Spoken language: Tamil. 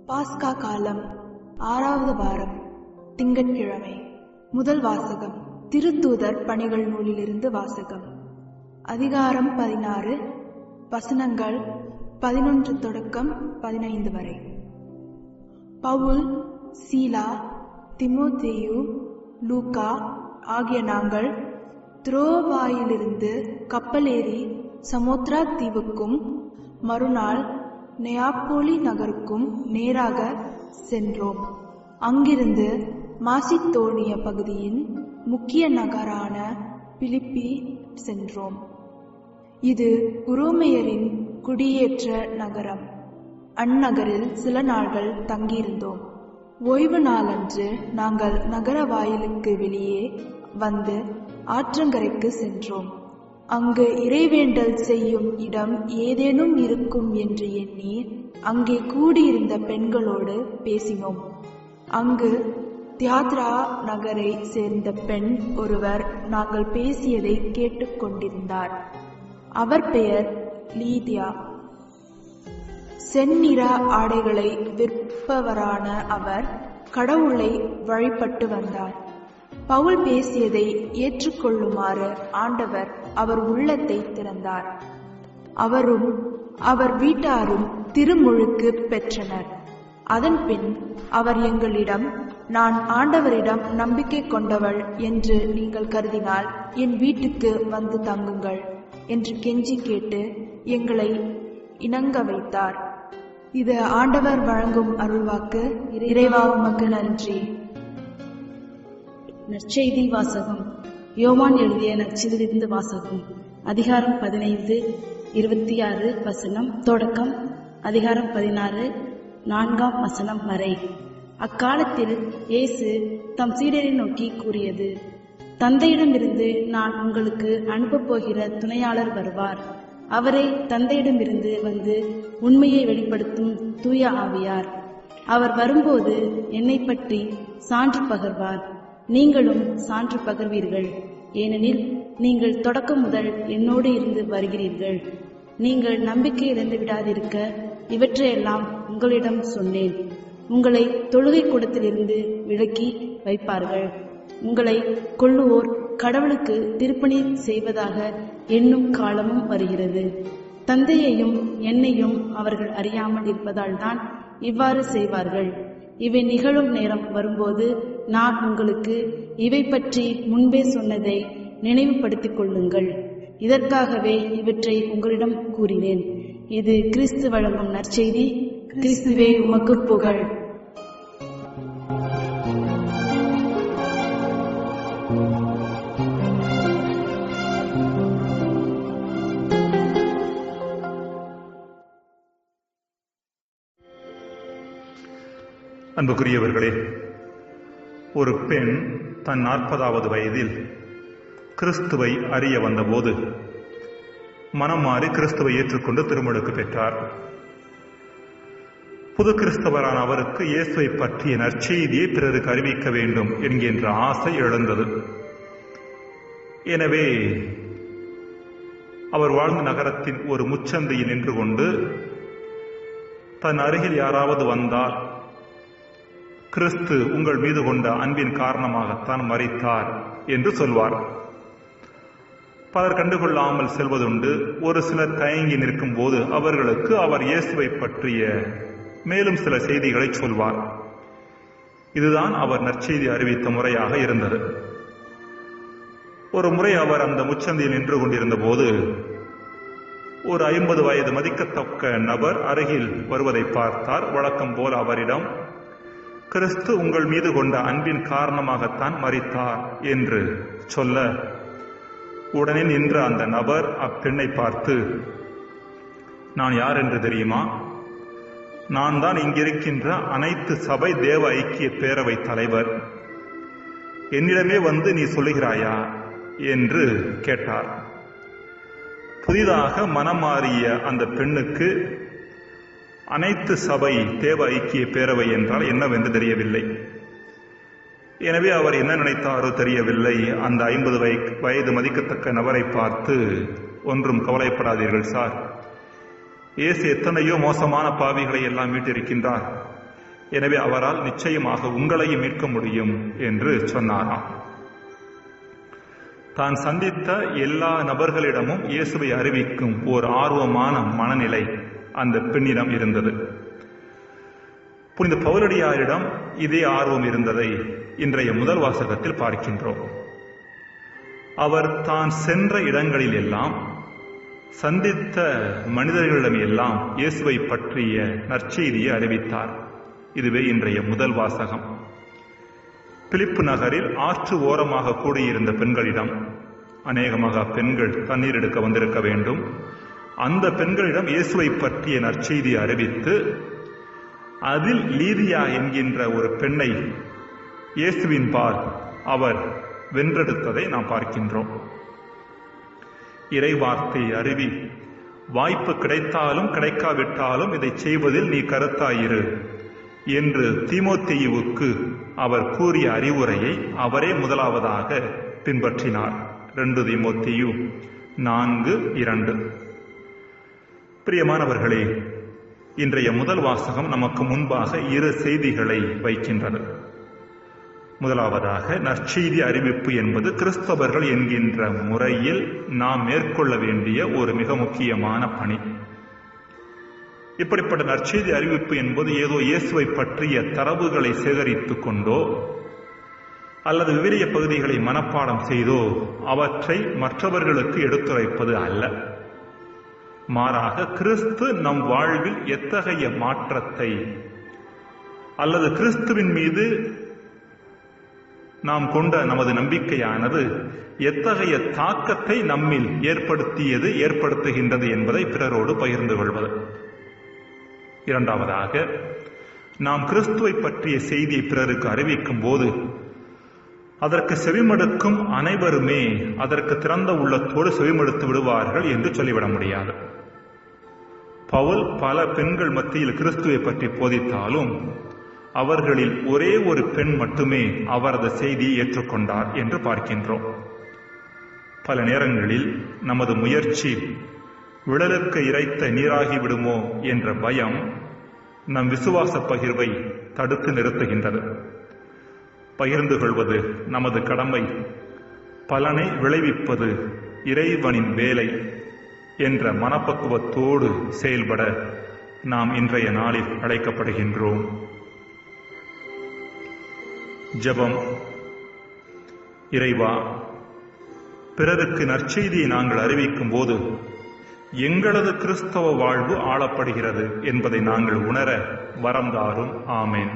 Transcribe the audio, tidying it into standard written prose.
பாஸ்கா காலம் 6வது வாரம் திங்கட்கிழமை. முதல் வாசகம் திருத்தூதர் பணிகள் நூலிலிருந்து வாசகம். அதிகாரம் 16, வசனங்கள் 11 தொடக்கம் 15 வரை. பவுல், சீலா, திமோத்தேயு, லூக்கா ஆகிய நாங்கள் துரோவாயிலிருந்து கப்பலேறி சமுத்திரா தீவுக்கும் மறுநாள் நெயாப்போலி நகருக்கும் நேராக சென்றோம். அங்கிருந்து மாசிதோனிய பகுதியின் முக்கிய நகரான பிலிப்பி சென்றோம். இது உரோமையரின் குடியேற்ற நகரம். அந்நகரில் சில நாள்கள் தங்கியிருந்தோம். ஓய்வு நாளன்று நாங்கள் நகர வாயிலுக்கு வெளியே வந்து ஆற்றங்கரைக்கு சென்றோம். அங்கு இறைவேண்டல் செய்யும் இடம் ஏதேனும் இருக்கும் என்று எண்ணி அங்கே கூடியிருந்த பெண்களோடு பேசினோம். அங்கு தியாத்ரா நகரை சேர்ந்த பெண் ஒருவர் நாங்கள் பேசியதை கேட்டுக்கொண்டிருந்தார். அவர் பெயர் லீதியா. செந்நிற ஆடைகளை விற்பவரான அவர் கடவுளை வழிபட்டு வந்தார். பவுல் பேசியதை ஏற்றுக்கொள்ளுமாறு ஆண்டவர் அவர் உள்ளத்தை திறந்தார். அவரும் அவர் வீட்டாரும் திருமுழுக்கு பெற்றனர். அதன் பின் அவர் எங்களிடம், நான் ஆண்டவரிடம் நம்பிக்கை கொண்டவள் என்று நீங்கள் கருதினால் என் வீட்டுக்கு வந்து தங்குங்கள் என்று கெஞ்சி கேட்டு எங்களை இணங்க வைத்தார். இது ஆண்டவர் வழங்கும் அருள்வாக்கு. இறைவா உமக்கு நன்றி. நற்செய்தி வாசகம். யோவான் எழுதிய நற்செய்தியிலிருந்து வாசகம். அதிகாரம் 15, 26 வசனம் தொடக்கம் அதிகாரம் 16, 4ஆம் வசனம் வரை. அக்காலத்தில் இயேசு தம் சீடரை நோக்கி கூறியது, தந்தையிடமிருந்து நான் உங்களுக்கு அனுப்பப் போகிற துணையாளர் வருவார். அவரே தந்தையிடமிருந்து வந்து உண்மையை வெளிப்படுத்தும் தூய ஆவியார். அவர் வரும்போது என்னை பற்றி சான்று பகர்வார். நீங்களும் சான்று பகர்வீர்கள், ஏனெனில் நீங்கள் தொடக்கம் முதல் என்னோடு இருந்து வருகிறீர்கள். நீங்கள் நம்பிக்கை இழந்து விடாதிருக்க இவற்றையெல்லாம் உங்களிடம் சொன்னேன். உங்களை தொழுகை கூடத்திலிருந்து விலக்கி வைப்பார்கள். உங்களை கொல்லுவோர் கடவுளுக்கு திருப்பணி செய்வதாக எண்ணும் காலமும் வருகிறது. தந்தையையும் என்னையும் அவர்கள் அறியாமல் இருப்பதால் தான் இவ்வாறு செய்வார்கள். இவை நிகழும் நேரம் வரும்போது நான் உங்களுக்கு இவை பற்றி முன்பே சொன்னதை நினைவுபடுத்திக் கொள்ளுங்கள். இதற்காகவே இவற்றை உங்களிடம் கூறினேன். இது கிறிஸ்து வழங்கும் நற்செய்தி. கிறிஸ்துவே உமக்கு புகழ். அன்புக்குரியவர்களே, ஒரு பெண் தன் 40வது வயதில் கிறிஸ்துவை அறிய வந்தபோது மனம் மாறி கிறிஸ்துவை ஏற்றுக்கொண்டு திருமுழுக்கு பெற்றார். புது கிறிஸ்தவரான அவருக்கு இயேசுவை பற்றிய நற்செய்தியை பிறருக்கு அறிவிக்க வேண்டும் என்கின்ற ஆசை எழுந்தது. எனவே அவர் வாழ்ந்த நகரத்தின் ஒரு முச்சந்தியில் நின்று கொண்டு தன் அருகில் யாராவது வந்தால், கிறிஸ்து உங்கள் மீது கொண்ட அன்பின் காரணமாகத்தான் மரித்தார் என்று சொல்வார். பலர் கண்டுகொள்ளாமல் செல்வதுண்டு. ஒரு சிலர் தயங்கி நிற்கும் போது அவர்களுக்கு அவர் இயேசுவை பற்றிய மேலும் சில செய்திகளை சொல்வார். இதுதான் அவர் நற்செய்தி அறிவித்த முறையாக இருந்தது. ஒரு முறை அவர் அந்த முச்சந்தியில் நின்று கொண்டிருந்த போது ஒரு 50 வயது மதிக்கத்தக்க நபர் அருகில் வருவதை பார்த்தார். வழக்கம் போல் அவரிடம், கிறிஸ்து உங்கள் மீது கொண்ட அன்பின் காரணமாகத்தான் மரித்தார் என்று சொல்ல, உடனே நின்ற அந்த நபர் அப்பெண்ணை பார்த்து, நான் யார் என்று தெரியுமா? நான் தான் இங்கிருக்கின்ற அனைத்து சபை தேவ ஐக்கிய பேரவை தலைவர். என்னிடமே வந்து நீ சொல்லுகிறாயா என்று கேட்டார். புதிதாக மனம் மாறிய அந்த பெண்ணுக்கு அனைத்து சபை தேவ ஐக்கிய பேரவை என்றால் என்னவென்று தெரியவில்லை. எனவே அவர் என்ன நினைத்தாரோ தெரியவில்லை. அந்த 50 வயது மதிக்கத்தக்க நபரை பார்த்து, ஒன்றும் கவலைப்படாதீர்கள் சார், இயேசு எத்தனையோ மோசமான பாவிகளை எல்லாம் மீட்டிருக்கின்றார். எனவே அவரால் நிச்சயமாக உங்களையும் மீட்க முடியும் என்று சொன்னாராம். தான் சந்தித்த எல்லா நபர்களிடமும் இயேசுவை அறிவிக்கும் ஓர் ஆர்வமான மனநிலை அந்த பெண்ணிடம் இருந்தது. புனித பவுலடியாரிடம் இதே ஆர்வம் இருந்ததை இன்றைய முதல் வாசகத்தில் பார்க்கின்றோம். அவர் தான் சென்ற இடங்களில் எல்லாம் சந்தித்த மனிதர்களிடம் எல்லாம் இயேசுவை பற்றிய நற்செய்தியை அறிவித்தார். இதுவே இன்றைய முதல் வாசகம். பிலிப்பு நகரில் ஆற்று ஓரமாக கூடியிருந்த பெண்களிடம், அநேகமாக பெண்கள் தண்ணீர் எடுக்க வந்திருக்க வேண்டும், அந்த பெண்களிடம் இயேசுவை பற்றிய நற்செய்தியை அறிவித்து அதில் லீதியா என்கின்ற ஒரு பெண்ணை இயேசுவின் பால் அவர் வென்றெடுத்ததை நாம் பார்க்கின்றோம். இறைவார்த்தை அறிவி, வாய்ப்பு கிடைத்தாலும் கிடைக்காவிட்டாலும் இதை செய்வதில் நீ கருத்தாயிரு என்று தீமோத்தேயுவுக்கு அவர் கூறிய அறிவுரையை அவரே முதலாவதாக பின்பற்றினார். 2 தீமோத்தேயு 4:2. பிரியமானவர்களே, இன்றைய முதல் வாசகம் நமக்கு முன்பாக 2 செய்திகளை வைக்கின்றது. முதலாவதாக, நற்செய்தி அறிவிப்பு என்பது கிறிஸ்தவர்கள் என்கின்ற முறையில் நாம் மேற்கொள்ள வேண்டிய ஒரு மிக முக்கியமான பணி. இப்படிப்பட்ட நற்செய்தி அறிவிப்பு என்பது ஏதோ இயேசுவை பற்றிய தரவுகளை சேகரித்துக் கொண்டோ அல்லது விவிலிய பகுதிகளை மனப்பாடம் செய்தோ அவற்றை மற்றவர்களுக்கு எடுத்துரைப்பது அல்ல. மாறாக, கிறிஸ்து நம் வாழ்வில் எத்தகைய மாற்றத்தை அல்லது கிறிஸ்துவின் மீது நாம் கொண்ட நமது நம்பிக்கையானது எத்தகைய தாக்கத்தை நம்மில் ஏற்படுத்துகின்றது என்பதை பிறரோடு பகிர்ந்து கொள்வது. இரண்டாவதாக, நாம் கிறிஸ்துவை பற்றிய செய்தியை பிறருக்கு அறிவிக்கும் போது அதற்கு செவிமடுக்கும் அனைவருமே அதற்கு திறந்த உள்ளத்தோடு செவிமடுத்து விடுவார்கள் என்று சொல்லிவிட முடியாது. பவுல் பல பெண்கள் மத்தியில் கிறிஸ்துவை பற்றி போதித்தாலும் அவர்களில் ஒரே ஒரு பெண் மட்டுமே அவரது செய்தியை ஏற்றுக்கொண்டார் என்று பார்க்கின்றோம். பல நேரங்களில் நமது முயற்சி விழலுக்கு இறைத்த நீராகி விடுமோ என்ற பயம் நம் விசுவாச பகிர்வை தடுத்து நிறுத்துகின்றது. பகிர்ந்து கொள்வது நமது கடமை, பலனை விளைவிப்பது இறைவனின் வேலை என்ற மனப்பக்குவத்தோடு செயல்பட நாம் இன்றைய நாளில் அழைக்கப்படுகின்றோம். ஜெபம். இறைவா, பிறருக்கு நற்செய்தியை நாங்கள் அறிவிக்கும் போது எங்களது கிறிஸ்தவ வாழ்வு ஆளப்படுகிறது என்பதை நாங்கள் உணர வரம் தாரும். ஆமென்.